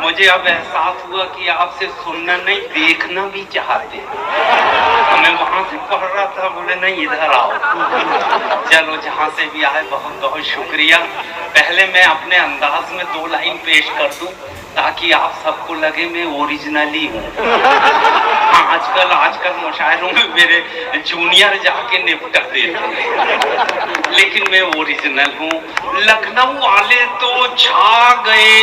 मुझे अब एहसास हुआ कि आपसे सुनना नहीं देखना भी चाहते हैं। मैं वहां से पढ़ रहा था, बोले नहीं इधर आओ। चलो जहां से भी आए बहुत बहुत शुक्रिया। पहले मैं अपने अंदाज में 2 लाइन पेश कर दूं ताकि आप सबको लगे मैं ओरिजिनली हूँ। आजकल मुशायरों में मेरे जूनियर जाके निपटा देते हैं, लेकिन मैं ओरिजिनल हूँ। लखनऊ वाले तो छा गए,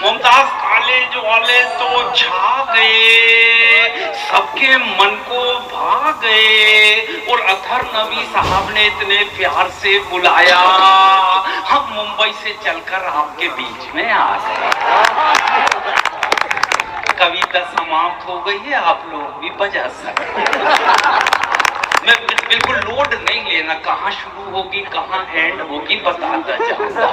मुमताज कॉलेज वाले तो छा गए, सबके मन को भा गए। और अतहर नबी साहब ने इतने प्यार से बुलाया, हम मुंबई से चलकर आपके बीच में आ गए। कविता समाप्त हो गई है, आप लोग भी बजा सकते। मैं बिल्कुल लोड नहीं लेना, कहाँ शुरू होगी कहाँ एंड होगी बताता जाऊंगा,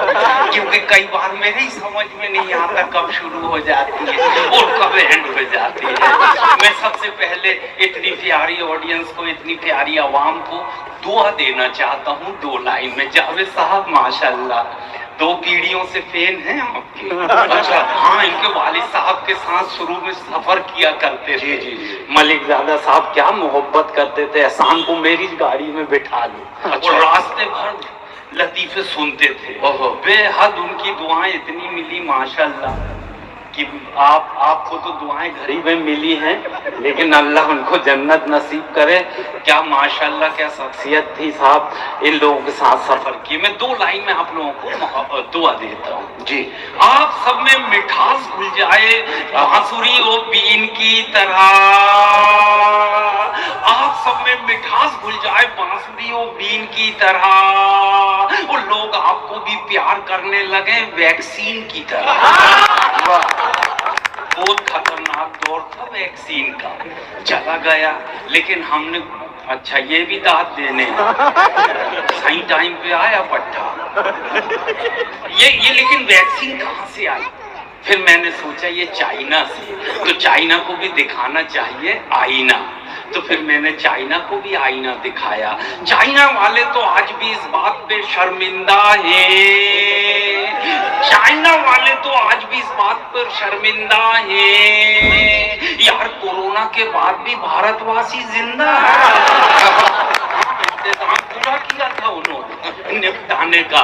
क्योंकि कई बार मेरे ही समझ में नहीं आता कब शुरू हो जाती है और कब एंड हो जाती है। मैं सबसे पहले इतनी प्यारी ऑडियंस को, इतनी प्यारी आवाम को दुआ देना चाहता हूँ 2 लाइन में। जावेद साहब माशाल्लाह 2 पीढ़ियों से फैन हैं आपके। अच्छा हाँ, इनके वालिद साहब के साथ शुरू में सफर किया करते थे। मलिक ज़ादा साहब क्या मोहब्बत करते थे, एहसान को मेरी गाड़ी में बिठा लो। अच्छा। और रास्ते भर लतीफे सुनते थे। बेहद उनकी दुआएं इतनी मिली माशाल्लाह कि आपको तो दुआएं घर ही में मिली हैं, लेकिन अल्लाह उनको जन्नत नसीब करे। क्या माशाल्लाह क्या शख्सियत थी साहब, इन लोगों के साथ सफर की। मैं 2 लाइन में आप लोगों को दुआ देता हूँ जी। आप सब में मिठास घुल जाए बांसुरी ओ बीन की तरह, आप सब में मिठास घुल जाए बांसुरी ओ बीन की तरह, और लोग आपको भी प्यार करने लगे वैक्सीन की तरह। बहुत खतरनाक दौर था वैक्सीन का, चला गया, लेकिन हमने अच्छा ये भी दाद देने सही टाइम पे आया पट्टा। ये लेकिन वैक्सीन कहाँ से आई? फिर मैंने सोचा ये चाइना से, तो चाइना को भी दिखाना चाहिए आईना, तो फिर मैंने चाइना को भी आईना दिखाया। चाइना वाले तो आज भी इस बात पे शर्मिंदा हैं, चाइना वाले तो आज भी इस बात पर शर्मिंदा हैं यार, कोरोना के बाद भी भारतवासी जिंदा है। इंतजाम पूरा किया था उन्होंने निपटाने का,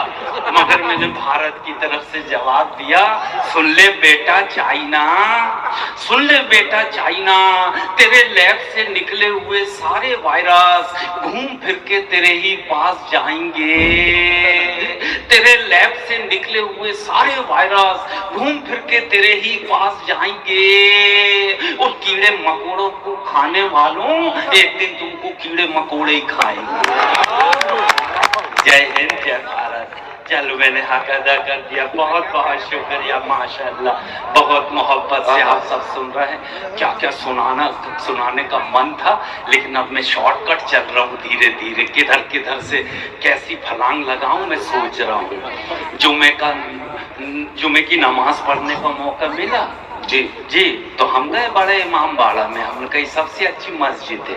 मगर मैंने भारत की तरफ से जवाब दिया, सुन ले बेटा चाइना, सुन ले बेटा चाइना, तेरे लैब से निकले हुए सारे वायरस घूम फिर के तेरे ही पास जाएंगे, तेरे लैब से निकले हुए सारे वायरस घूम फिर के तेरे ही पास जाएंगे, और कीड़े मकोड़ों को खाने वालों एक दिन तुमको कीड़े मकोड़े ही खाएंगे। जय हिंद जय भारत। चलो मैंने हक अदा कर दिया, बहुत बहुत शुक्रिया माशाल्लाह, बहुत मोहब्बत से आप सब सुन रहे हैं। क्या क्या सुनाने का मन था, लेकिन अब मैं शॉर्टकट चल रहा हूँ धीरे धीरे, किधर किधर से कैसी फलांग लगाऊं मैं सोच रहा हूँ। जुमे की नमाज पढ़ने का मौका मिला जी, तो हम गए बड़े इमाम बाड़ा में, हमने कही सबसे अच्छी मस्जिद है,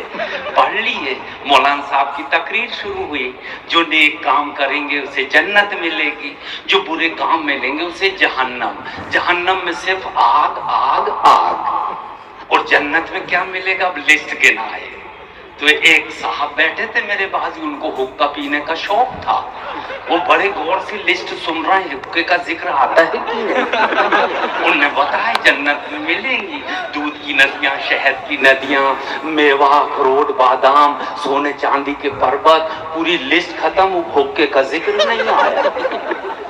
पढ़ ली है। मौलाना साहब की तकरीर शुरू हुई, जो नेक काम करेंगे उसे जन्नत मिलेगी, जो बुरे काम मिलेंगे उसे जहन्नम, जहन्नम में सिर्फ आग आग आग, और जन्नत में क्या मिलेगा अब लिस्ट गिनाए। तो एक साहब बैठे थे मेरे बाजू, उनको हुक्का पीने का शौक था, वो बड़े गौर से लिस्ट सुन रहे हैं, हुक्के का जिक्र आता है कि नहीं। उन्होंने बताया जन्नत में मिलेंगी दूध की नदियां, शहद की नदियां, मेवा अखरोट बादाम, सोने चांदी के पर्वत, पूरी लिस्ट खत्म, हुक्के का जिक्र नहीं आया।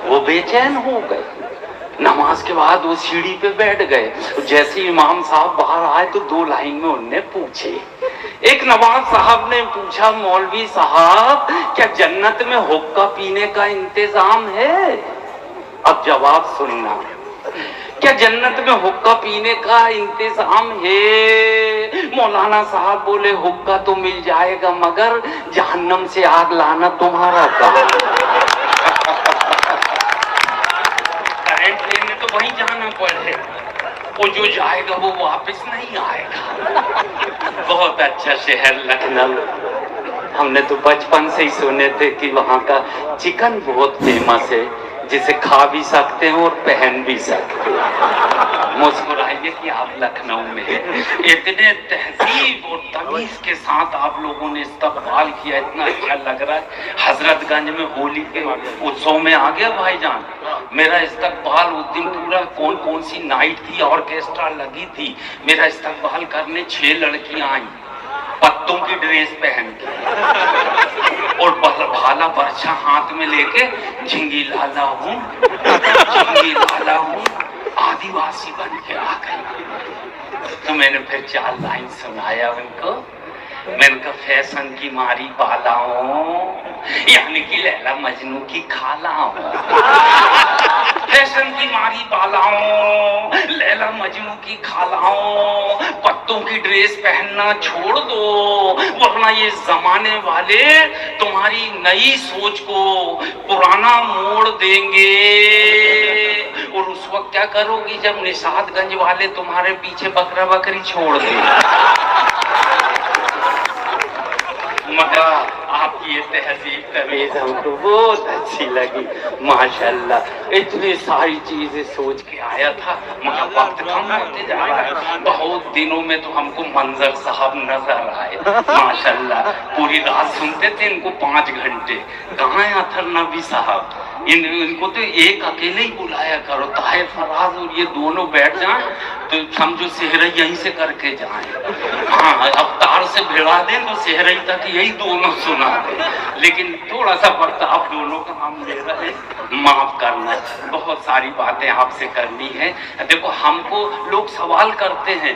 वो बेचैन हो गए। नमाज के बाद वो सीढ़ी पे बैठ गए, जैसे इमाम साहब बाहर आए तो 2 लाइन में उनने पूछे। एक नवाब साहब ने पूछा, मौलवी साहब क्या जन्नत में हुक्का पीने का इंतजाम है? अब जवाब सुनना, क्या जन्नत में हुक्का पीने का इंतजाम है? मौलाना साहब बोले हुक्का तो मिल जाएगा, मगर जहन्नम से आग लाना तुम्हारा काम। करंट लेने तो वहीं जाना पड़ेगा, वो जो जाएगा वो वापस नहीं आएगा। बहुत अच्छा शहर लखनऊ, हमने तो बचपन से ही सुने थे कि वहाँ का चिकन बहुत फेमस है, जिसे खा भी सकते हैं और पहन भी सकते हैं। मुस्कुराइए कि आप लखनऊ में हैं। इतने तहजीब और तमीज के साथ आप लोगों ने इस्तकबाल किया, इतना अच्छा लग रहा है। हजरतगंज में होली के उत्सव में आ गया भाईजान मेरा इस्तकबाल। उस दिन पूरा कौन कौन सी नाइट थी, ऑर्केस्ट्रा लगी थी, मेरा इस्तकबाल करने 6 लड़कियां आई पत्तों की ड्रेस पहन के और भाला बर्छा हाथ में लेके, झिंगी लाला हूँ, झिंगी लाला हूँ, आदिवासी बन के आ गई। तो मैंने फिर 4 लाइन सुनाया उनको। मैंने कहा फैशन की मारी बालाओं, यानी कि लैला मजनू की खालाओं। फैशन की मारी बालाओं, लैला मजनू की खालाओं, पत्तों की ड्रेस पहनना छोड़ दो, वरना ये जमाने वाले तुम्हारी नई सोच को पुराना मोड़ देंगे। और उस वक्त क्या करोगी जब निशादगंज वाले तुम्हारे पीछे बकरा बकरी छोड़ देंगे। मगर आपकी ये तहजीब तमीज हमको बहुत अच्छी लगी माशाल्लाह। इतनी सारी चीजें सोच के आया था मगर वक्त कम होते जा रहा है। बहुत दिनों में तो हमको मंजर साहब नजर आए माशाल्लाह। पूरी रात सुनते थे इनको 5 घंटे। कहाँ है अथर नबी साहब, इनको तो एक अकेले ही बुलाया करो। ताहिर फराज और ये दोनों बैठ जाएं तो समझो सेहरा यहीं से करके जाएं। हाँ अवतार से भिड़ा दें तो सेहरा तक यही दोनों सुना दे। लेकिन थोड़ा सा वक्त आप दोनों का हम ले रहे हैं, माफ करना। बहुत सारी बातें आपसे करनी है। देखो हमको लोग सवाल करते हैं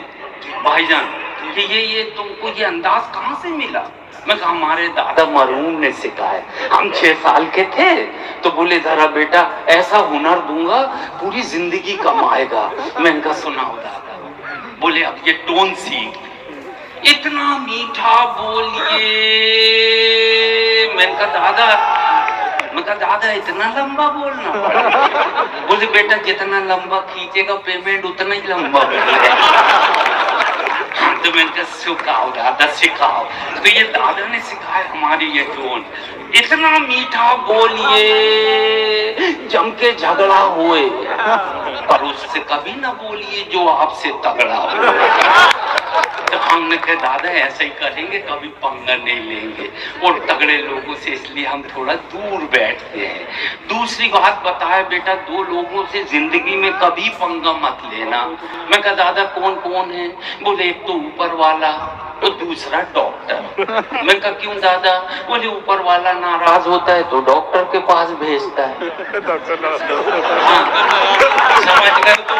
भाईजान कि ये तुमको ये अंदाज कहाँ से मिला। मैं कहा हमारे दादा मरहूम ने सिखाया। हम 6 साल के थे तो बोले जरा बेटा ऐसा हुनर दूंगा पूरी जिंदगी कमाएगा। मैंने कहा सुनाओ दादा। बोले अब ये टोन सीख, इतना मीठा बोलिए। मैंने कहा दादा इतना लंबा बोलना पड़ा। बोले बेटा जितना लंबा खींचेगा पेमेंट उतना ही लंबा बोलेगा। तो मैंने कहा सिखाओ दादा सिखाओ। तो ये दादा ने सिखाया हमारी ये टोन, इतना मीठा बोलिए जम के झगड़ा हुए, पर उससे कभी ना बोलिए जो आपसे तगड़ा हो। तो हमने कहा दादा ऐसे ही करेंगे, कभी पंगा नहीं लेंगे और तगड़े लोगों से, इसलिए हम थोड़ा दूर बैठते हैं। दूसरी बात बताया बेटा 2 लोगों से जिंदगी में कभी पंगा मत लेना। मैं कहा दादा कौन कौन है। बोले एक तो ऊपर वाला और दूसरा डॉक्टर। मैं कहा क्यों दादा। बोले ऊपर वाला नाराज होता है तो डॉक्टर के पास भेजता है। हाँ, समझ गए तो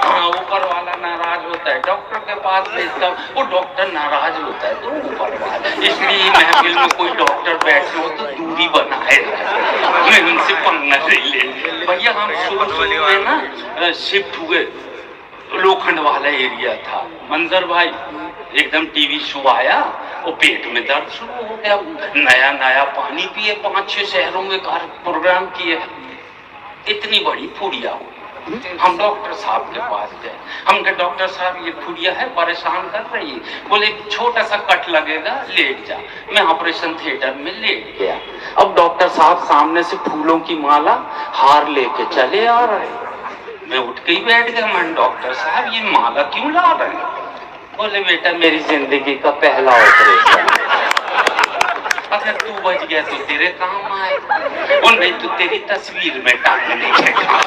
हाँ ऊपर वाला नाराज होता है डॉक्टर के पास भेजता हूँ, वो डॉक्टर नाराज होता है तो ऊपर वाला। इसलिए महफिल में कोई डॉक्टर बैठे हो तो दूरी बनाए रहे, मैं उनसे पंगा नहीं ले। भैया हम शुरू में ना शिफ्ट हुए, लोखंड वाला एरिया था। मंजर भाई एकदम टीवी शो आया और पेट में दर्द शुरू हो गया। नया नया पानी पिए, 5-6 शहरों में प्रोग्राम किए, इतनी बड़ी फुड़िया हुई। हम डॉक्टर साहब के पास गए। हम कहे डॉक्टर साहब ये फुड़िया है परेशान कर रही है। बोले छोटा सा कट लगेगा लेट जा। मैं ऑपरेशन थिएटर में लेट गया। अब डॉक्टर साहब सामने से फूलों की माला हार लेके चले आ रहे। मैं उठ के ही बैठ गया। मैं डॉक्टर साहब ये माला क्यों ला रहे हैं। बोले बेटा मेरी जिंदगी का पहला ऑपरेशन, अगर तू बच गया तो तेरे काम आए और नहीं तो तेरी तस्वीर में टांगने के काम।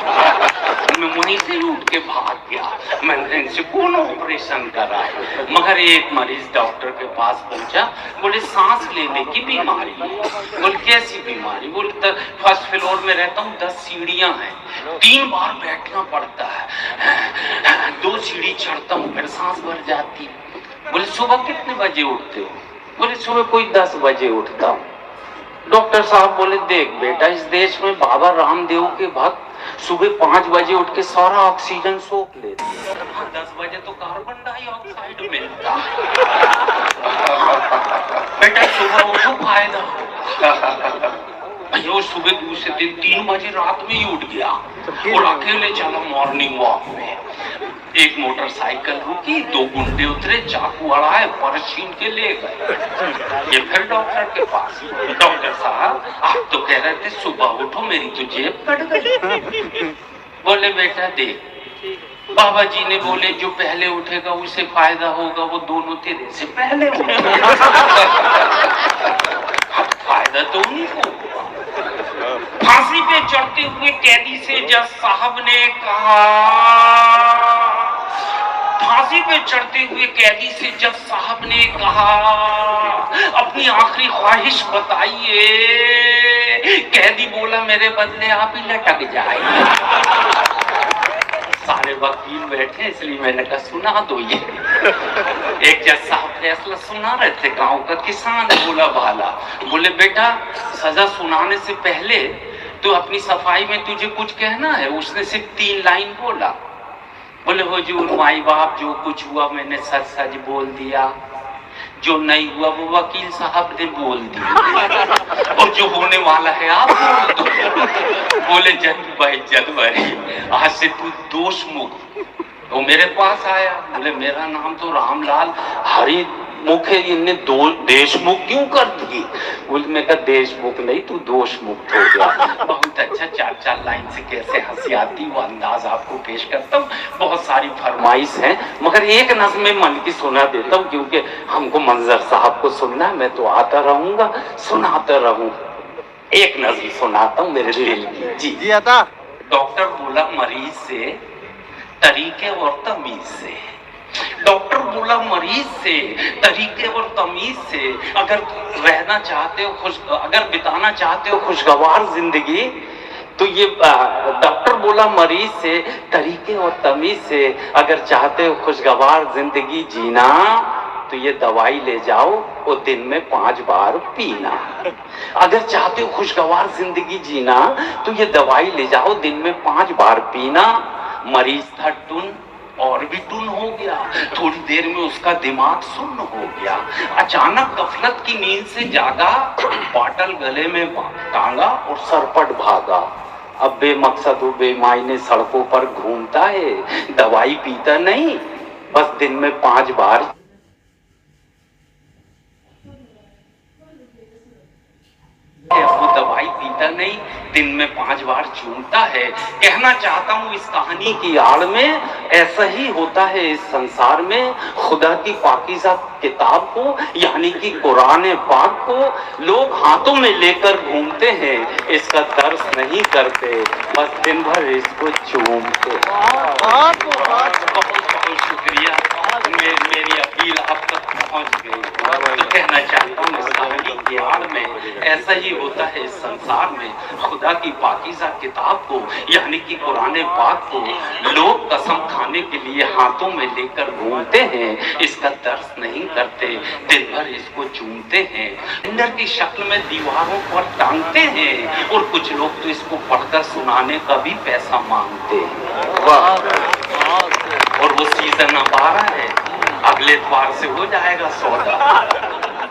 मैं वहीं से उठ के भाग गया। मैंने इनसे कौन ऑपरेशन करा है। मगर एक मरीज डॉक्टर के पास पहुंचा, बोले सांस लेने की बीमारी है। बोले कैसी बीमारी। बोले फर्स्ट फ्लोर में रहता हूँ, 10 सीढ़ियां हैं, 3 बार बैठना पड़ता है, 2 सीढ़ी चढ़ता हूँ फिर सांस भर जाती है। बोले सुबह कितने बजे उठते हो। बोले सुबह कोई 10 बजे उठता हूँ। डॉक्टर साहब बोले देख बेटा इस देश में बाबा रामदेव के भक्त सुबह 5 बजे उठ के सारा ऑक्सीजन सोख लेते हैं, 10 बजे तो कार्बन डाइऑक्साइड मिलता बेटा सुबह उठो फायदा हो। सुबह दूसरे दिन 3 बजे रात में ही उठ गया और अकेले चला मॉर्निंग वॉक में। एक मोटरसाइकिल रुकी, 2 गुंडे उतरे, चाकू अड़ाए, पर्स छीन के ले गए। ये फिर डॉक्टर के पास, डॉक्टर साहब आप तो कह रहे थे सुबह उठो मेरी तो जेब कट गई। बोले बेटा देख, बाबा जी ने बोले जो पहले उठेगा उसे फायदा होगा, वो दोनों तेरे से पहले उठे। फायदा तो उन्हीं को। फांसी पे चढ़ते हुए कैदी से जज साहब ने कहा, फांसी पे चढ़ते हुए कैदी से जज साहब ने कहा, अपनी आखिरी ख्वाहिश बताइए। कैदी बोला मेरे बदले आप ही लटक जाइए। सारे वकील बैठे इसलिए मैंने कहा सुना दो ये। एक जज साहब फैसला सुना रहे थे, गांव का किसान बोला भाला, बोले बेटा सजा सुनाने से पहले तो अपनी सफाई में तुझे कुछ कहना है। उसने सिर्फ 3 लाइन बोला। बोले हुजूर माई बाप जो कुछ हुआ मैंने सच सच बोल दिया, जो नहीं हुआ वो वकील साहब ने बोल दिया, और जो होने वाला है आप बोल दो। बोले जज भाई आज से तू दोष मुक्त। वो मेरे पास आया, बोले मेरा नाम तो रामलाल हरी मुख है, इनने देशमुख क्यों कर दी? बोले मैं कहा देशमुख नहीं तू दोष मुक्त हो गया। बहुत अच्छा 4-4 लाइन से कैसे हंसी आती वो अंदाज आपको पेश करता हूँ। बहुत सारी फरमाइश है मगर एक नज़्म में मन की सुना देता हूँ, क्योंकि हमको मंजर साहब को सुनना है, मैं तो आता रहूंगा सुनाता रहूं। एक नज़्म सुनाता हूँ मेरे दिल की। जी आता। डॉक्टर बोला मरीज से तरीके और तमीज से, डॉक्टर बोला मरीज से तरीके और तमीज से, अगर रहना चाहते हो अगर बिताना चाहते हो खुशगवार जिंदगी तो ये डॉक्टर बोला मरीज से तरीके और तमीज से, अगर चाहते हो खुशगवार जिंदगी जीना तो ये दवाई ले जाओ और दिन में 5 बार पीना। अगर चाहते हो खुशगवार जिंदगी जीना तो ये दवाई ले जाओ दिन में 5 बार पीना। मरीज था टुन और भी टुन हो गया, थोड़ी देर में उसका दिमाग सुन्न हो गया। अचानक गफलत की नींद से जागा, बॉटल गले में टांगा और सरपट भागा। अब बेमकसद बेमायने सड़कों पर घूमता है, दवाई पीता नहीं बस दिन में 5 बार। वो दवाई पीता नहीं दिन में 5 बार चूमता है। कहना चाहता हूँ इस कहानी की आड़ में ऐसा ही होता है इस संसार में। खुदा की पाकीज़ा किताब को यानी कि कुरान पाक को लोग हाथों में लेकर घूमते हैं, इसका दर्स नहीं करते, बस दिन भर इसको चूमते। बहुत बहुत शुक्रिया, मेरी अपील अब तक पहुँच गई। तो कहना चाहता हूँ इस कहानी की आड़ में ऐसा ही होता है इस संसार में। खुदा की पाकीज़ा किताब को यानी कि कुरान पाक को लोग कसम खाने के लिए हाथों में लेकर घूमते हैं, इसका दर्स नहीं करते, दिन भर इसको चूमते हैं, कैलेंडर की शक्ल में दीवारों पर टांगते हैं, और कुछ लोग तो इसको पढ़कर सुनाने का भी पैसा मांगते हैं। और वो सीजन अब आ रहा है, अगले द्वार से हो जाएगा सौदा।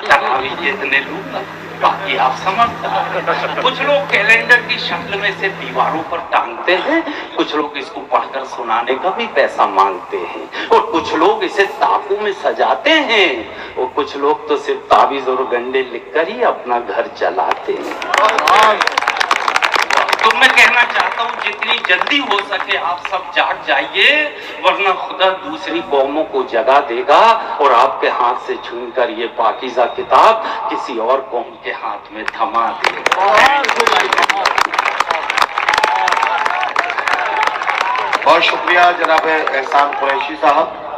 तरावी जितने लूंगा बाकी आप समझता। कुछ लोग कैलेंडर की शक्ल में से दीवारों पर टांगते हैं, कुछ लोग इसको पढ़कर सुनाने का भी पैसा मांगते हैं, और कुछ लोग इसे ताकों में सजाते हैं, और कुछ लोग तो सिर्फ ताबीज और गंडे लिखकर ही अपना घर चलाते हैं। तो मैं कहना चाहता हूँ जितनी जल्दी हो सके आप सब जाग जाइए, वरना खुदा दूसरी कौमों को जगा देगा और आपके हाथ से छीनकर ये पाकीज़ा किताब किसी और कौम के हाथ में थमा देगा। बहुत शुक्रिया जनाब एहसान कुरैशी साहब।